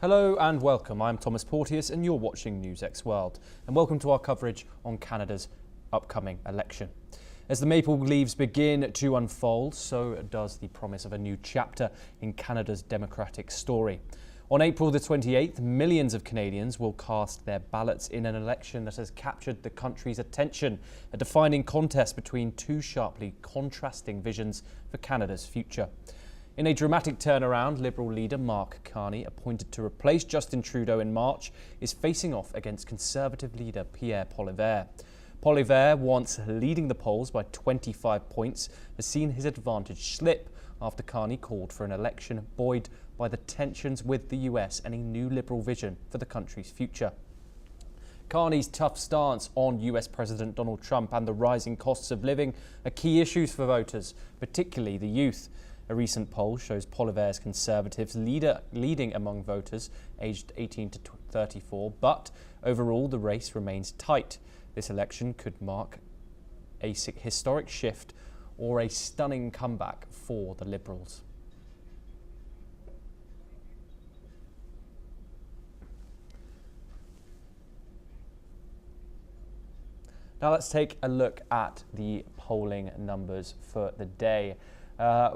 Hello and welcome. I'm Thomas Porteous and you're watching NewsX World. And welcome to our coverage on Canada's upcoming election. As the maple leaves begin to unfold, so does the promise of a new chapter in Canada's democratic story. On April the 28th, millions of Canadians will cast their ballots in an election that has captured the country's attention, a defining contest between two sharply contrasting visions for Canada's future. In a dramatic turnaround, Liberal leader Mark Carney, appointed to replace Justin Trudeau in March, is facing off against Conservative leader Pierre Poilievre. Poilievre, once leading the polls by 25 points, has seen his advantage slip after Carney called for an election buoyed by the tensions with the US and a new Liberal vision for the country's future. Carney's tough stance on US President Donald Trump and the rising costs of living are key issues for voters, particularly the youth. A recent poll shows Poilievre's Conservatives leading among voters aged 18 to 34, but overall the race remains tight. This election could mark a historic shift or a stunning comeback for the Liberals. Now let's take a look at the polling numbers for the day.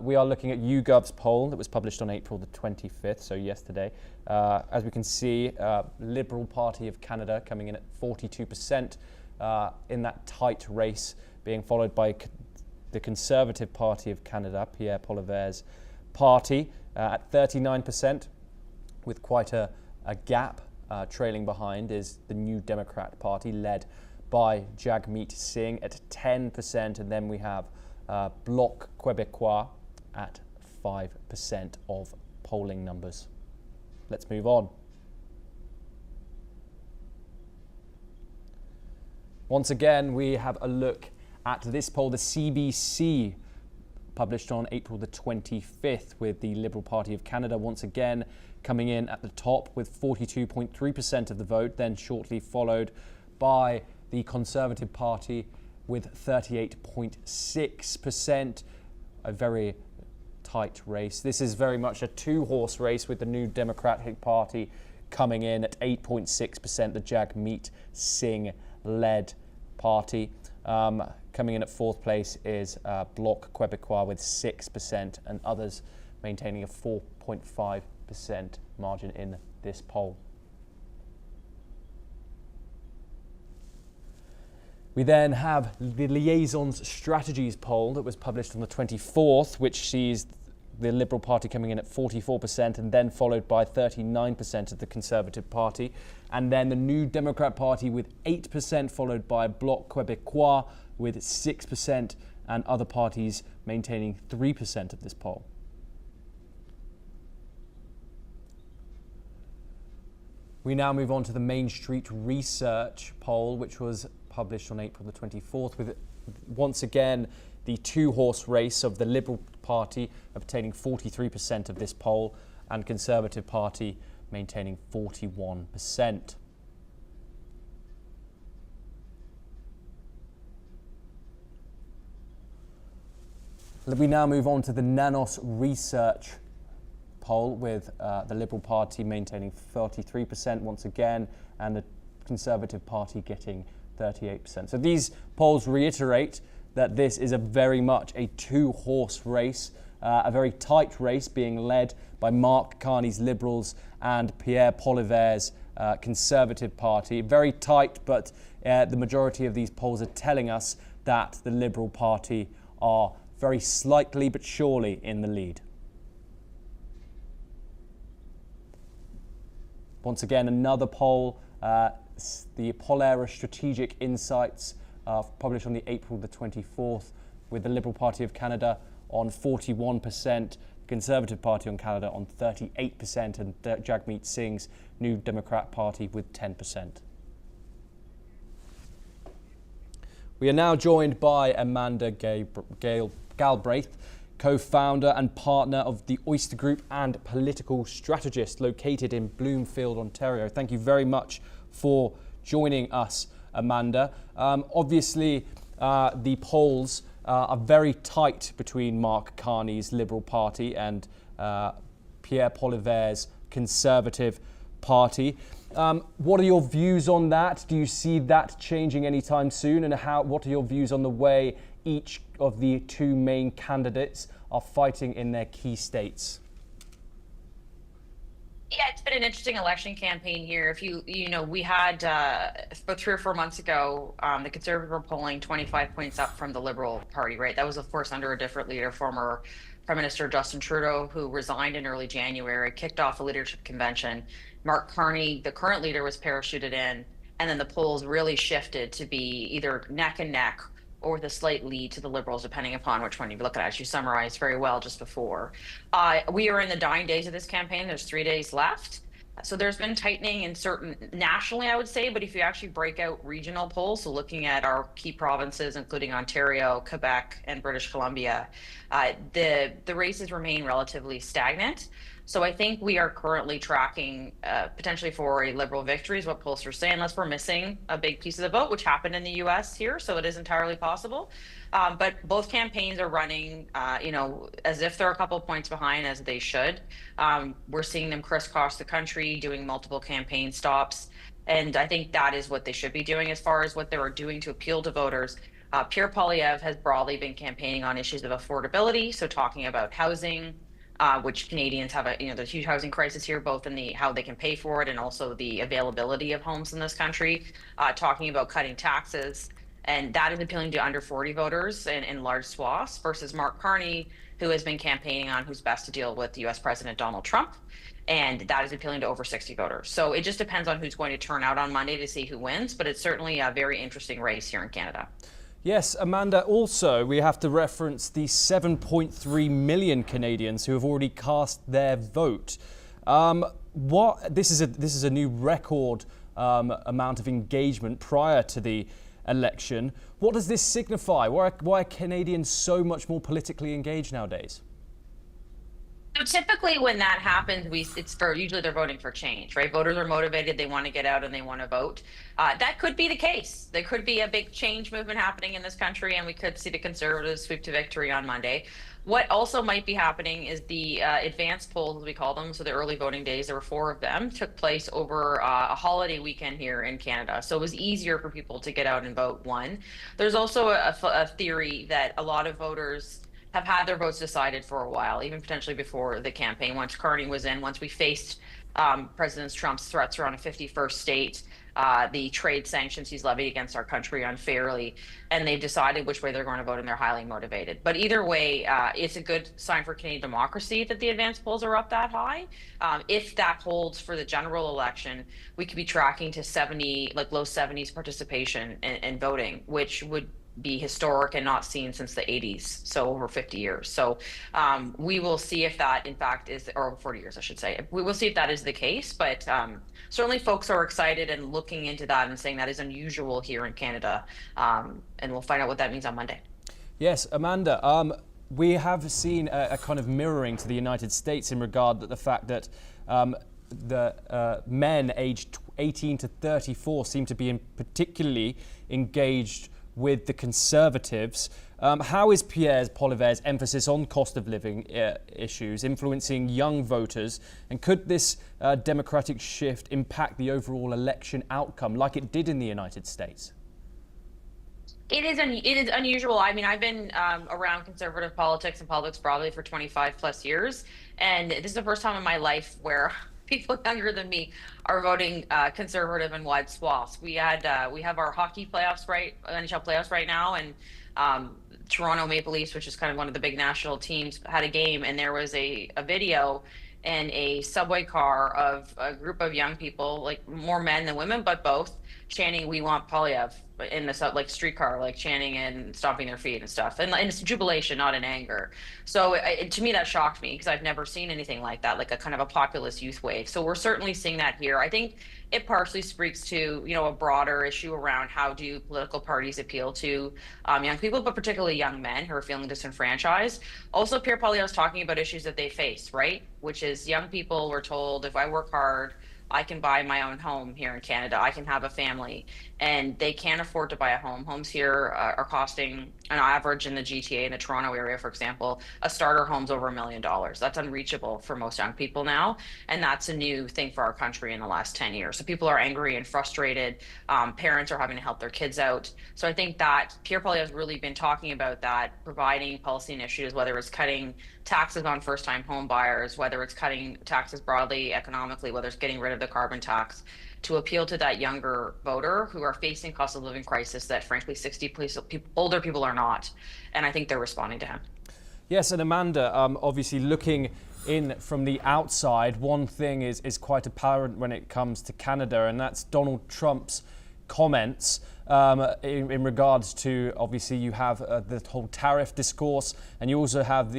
We are looking at YouGov's poll that was published on April the 25th, so yesterday. As we can see, Liberal Party of Canada coming in at 42% in that tight race, being followed by the Conservative Party of Canada, Pierre Poilievre's party, at 39%, with quite a gap. Trailing behind is the New Democrat Party, led by Jagmeet Singh at 10%, and then we have Bloc Québécois at 5% of polling numbers. Let's move on. Once again, we have a look at this poll, the CBC, published on April the 25th, with the Liberal Party of Canada once again coming in at the top with 42.3% of the vote, then shortly followed by the Conservative Party with 38.6%, a very tight race. This is very much a two-horse race, with the New Democratic Party coming in at 8.6%, the Jagmeet Singh-led party. Coming in at fourth place is Bloc Québécois with 6%, and others maintaining a 4.5% margin in this poll. We then have the Liaisons Strategies poll that was published on the 24th, which sees the Liberal Party coming in at 44%, and then followed by 39% of the Conservative Party, and then the New Democrat Party with 8%, followed by Bloc Québécois with 6%, and other parties maintaining 3% of this poll. We now move on to the Main Street Research poll, which was published on April the 24th, with once again the two-horse race of the Liberal Party obtaining 43% of this poll and Conservative Party maintaining 41%. We now move on to the Nanos Research poll, with the Liberal Party maintaining 33% once again and the Conservative Party getting 38%. So these polls reiterate that this is very much a two-horse race, a very tight race being led by Mark Carney's Liberals and Pierre Poilievre's Conservative Party. Very tight, but the majority of these polls are telling us that the Liberal Party are very slightly but surely in the lead. Once again, another poll, the Poilievre Strategic Insights, published on the April the 24th, with the Liberal Party of Canada on 41%, Conservative Party on Canada on 38%, and Jagmeet Singh's New Democrat Party with 10%. We are now joined by Amanda Galbraith, co-founder and partner of the Oyster Group and political strategist located in Bloomfield, Ontario. Thank you very much for joining us, Amanda. Obviously, the polls are very tight between Mark Carney's Liberal Party and Pierre Poilievre's Conservative party. What are your views on that? Do you see that changing anytime soon? And what are your views on the way each of the two main candidates are fighting in their key states? Yeah, it's been an interesting election campaign here. If we had about 3 or 4 months ago, the Conservative were polling 25 points up from the Liberal Party, right? That was, of course, under a different leader, former Prime Minister Justin Trudeau, who resigned in early January, kicked off a leadership convention. Mark Carney, the current leader, was parachuted in, and then the polls really shifted to be either neck and neck or with a slight lead to the Liberals, depending upon which one you look at, as you summarized very well just before. We are in the dying days of this campaign. There's 3 days left. So there's been tightening in certain nationally, I would say, but if you actually break out regional polls, so looking at our key provinces, including Ontario, Quebec, and British Columbia, the races remain relatively stagnant. So I think we are currently tracking potentially for a Liberal victory, is what polls are saying, unless we're missing a big piece of the vote, which happened in the US here. So it is entirely possible. But both campaigns are running, as if they're a couple of points behind, as they should. We're seeing them crisscross the country, doing multiple campaign stops. And I think that is what they should be doing as far as what they were doing to appeal to voters. Pierre Poilievre has broadly been campaigning on issues of affordability. So talking about housing, which Canadians have there's a huge housing crisis here, both in the how they can pay for it and also the availability of homes in this country, talking about cutting taxes. And that is appealing to under 40 voters in large swaths versus Mark Carney, who has been campaigning on who's best to deal with US President Donald Trump. And that is appealing to over 60 voters. So it just depends on who's going to turn out on Monday to see who wins. But it's certainly a very interesting race here in Canada. Yes, Amanda, also we have to reference the 7.3 million Canadians who have already cast their vote. This is a new record amount of engagement prior to the election. What does this signify? Why are Canadians so much more politically engaged nowadays? So typically when that happens, usually they're voting for change, right? Voters are motivated, they want to get out and they want to vote. That could be the case. There could be a big change movement happening in this country, and we could see the Conservatives sweep to victory on Monday. What also might be happening is the advanced polls, as we call them, so the early voting days, there were 4 of them, took place over a holiday weekend here in Canada. So it was easier for people to get out and vote, one. There's also a theory that a lot of voters have had their votes decided for a while, even potentially before the campaign. Once Carney was in, once we faced President Trump's threats around a 51st state, the trade sanctions he's levied against our country unfairly, and they've decided which way they're going to vote, and they're highly motivated. But either way, it's a good sign for Canadian democracy that the advanced polls are up that high. If that holds for the general election, we could be tracking to 70, like low 70s participation in voting, which would be historic and not seen since the 80s, so over 50 years. So we will see if that in fact is, or 40 years I should say, we will see if that is the case. But certainly folks are excited and looking into that and saying that is unusual here in Canada, and we'll find out what that means on Monday. Yes, Amanda, we have seen a kind of mirroring to the United States in regard that the fact that the men aged 18 to 34 seem to be particularly engaged with the Conservatives. How is Pierre Poilievre's emphasis on cost of living issues influencing young voters? And could this democratic shift impact the overall election outcome like it did in the United States? It is unusual. I mean, I've been around conservative politics and politics broadly for 25 plus years. And this is the first time in my life where people younger than me are voting conservative in wide swaths. We have our hockey playoffs NHL playoffs right now, and Toronto Maple Leafs, which is kind of one of the big national teams, had a game, and there was a video in a subway car of a group of young people, like more men than women, but both, chanting "We want Poilievre" in the like streetcar, like chanting and stomping their feet and stuff, and it's jubilation, not in anger. So to me, that shocked me because I've never seen anything like that, like a kind of a populist youth wave. So we're certainly seeing that here. I think it partially speaks to a broader issue around how do political parties appeal to young people, but particularly young men who are feeling disenfranchised. Also, Pierre Poilievre is talking about issues that they face, right? Which is young people were told, if I work hard, I can buy my own home here in Canada. I can have a family. and they can't afford to buy a home. Homes here are costing an average in the GTA, in the Toronto area, for example, a starter home's over $1 million. That's unreachable for most young people now. And that's a new thing for our country in the last 10 years. So people are angry and frustrated. Parents are having to help their kids out. So I think that Pierre Poilievre has really been talking about that, providing policy initiatives, whether it's cutting taxes on first-time home buyers, whether it's cutting taxes broadly economically, whether it's getting rid of the carbon tax, to appeal to that younger voter who are facing cost of living crisis that frankly older people are not. And I think they're responding to him. Yes, and Amanda, obviously looking in from the outside, one thing is quite apparent when it comes to Canada, and that's Donald Trump's comments in regards to, obviously you have the whole tariff discourse, and you also have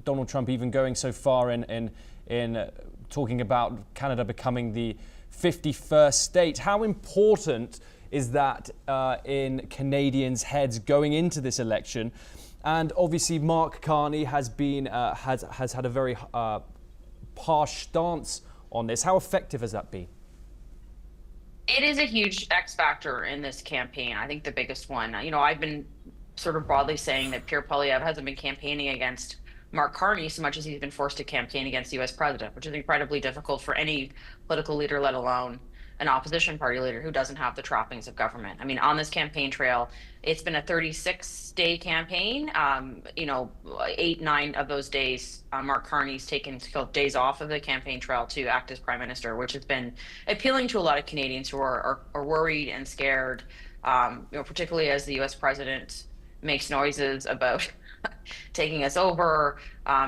Donald Trump even going so far in talking about Canada becoming the 51st state. How important is that in Canadians' heads going into this election? And obviously, Mark Carney has been has had a very harsh stance on this. How effective has that been? It is a huge X factor in this campaign. I think the biggest one. You know, I've been sort of broadly saying that Pierre Poilievre hasn't been campaigning against Mark Carney so much as he's been forced to campaign against the U.S. president, which is incredibly difficult for any political leader, let alone an opposition party leader who doesn't have the trappings of government. I mean, on this campaign trail, it's been a 36-day campaign. You know, 8, 9 of those days, Mark Carney's taken days off of the campaign trail to act as prime minister, which has been appealing to a lot of Canadians who are worried and scared, you know, particularly as the U.S. president makes noises about taking us over.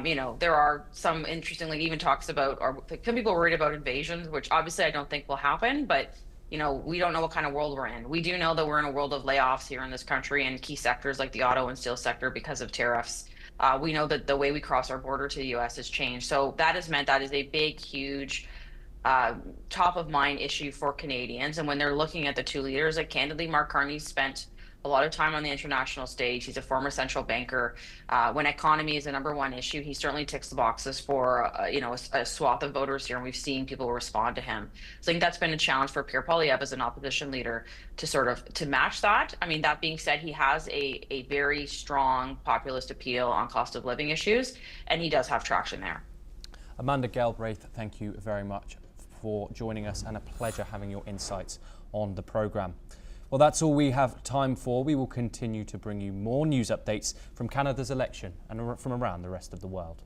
You know, there are some, interestingly, even talks about, or some people are worried about invasions, which obviously I don't think will happen, but you know, we don't know what kind of world we're in. We do know that we're in a world of layoffs here in this country in key sectors like the auto and steel sector because of tariffs. We know that the way we cross our border to the U.S. has changed. So that has meant that is a big, huge, top of mind issue for Canadians. And when they're looking at the two leaders, like candidly, Mark Carney spent a lot of time on the international stage. He's a former central banker. When economy is the number 1 issue, he certainly ticks the boxes for you know, a swath of voters here, and we've seen people respond to him. So I think that's been a challenge for Pierre Poilievre as an opposition leader to sort of to match that. I mean, that being said, he has a very strong populist appeal on cost of living issues, and he does have traction there. Amanda Galbraith, thank you very much for joining us, and a pleasure having your insights on the programme. Well, that's all we have time for. We will continue to bring you more news updates from Canada's election and from around the rest of the world.